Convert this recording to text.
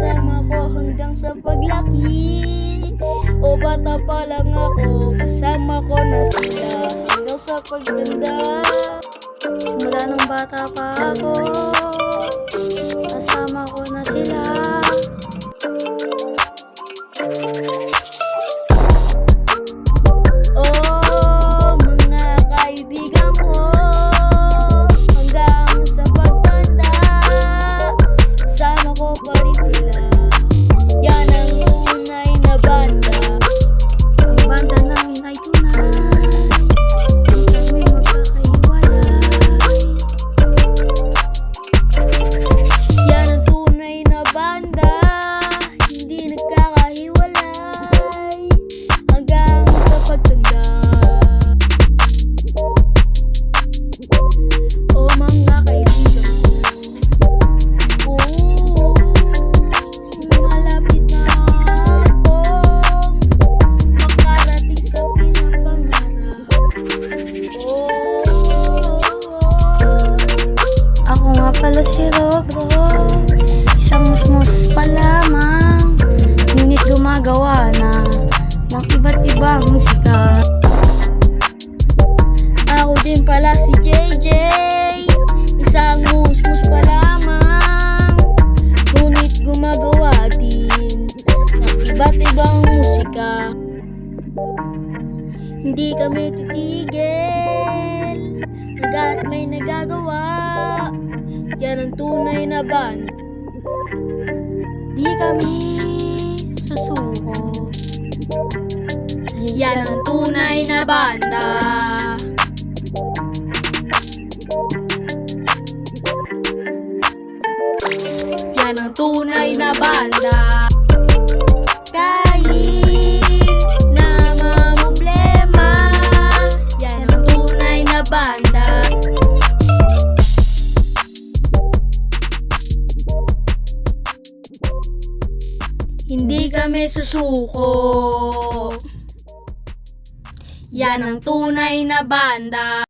kasama ko hanggang sa paglaki. O bata pa lang ako, kasama ko na sila hanggang sa pagtanda. Simula nung bata pa ako, kasama ko na sila. Oh, mga kaibigan ko, hanggang sa pagtanda, kasama ko pa rin sila. Yan ang tunay na banda. Ang banda namin ay tunay, hindi kami magkakahiwalay. Yan ang tunay na banda, hindi nagkakahiwalay hanggang sa pagtanda. O mga kaibigan ko, malapit na akong makarating sa pinapangarap. Ako nga pala si Robro, isang musmus pa lamang, ngunit gumagawa na ng iba't ibang musika. Ako din pala si JJ, isang musmus pa lamang, ngunit gumagawa din ng iba't ibang musika. Hindi kami titigil hanggat may nagagawa. Yan ang tunay na banda. Di kami susuko. Yan ang tunay na banda. Yan ang tunay na banda. Kahit na mamblema, yan ang tunay na banda. Hindi kami susuko. Yan ang tunay na banda.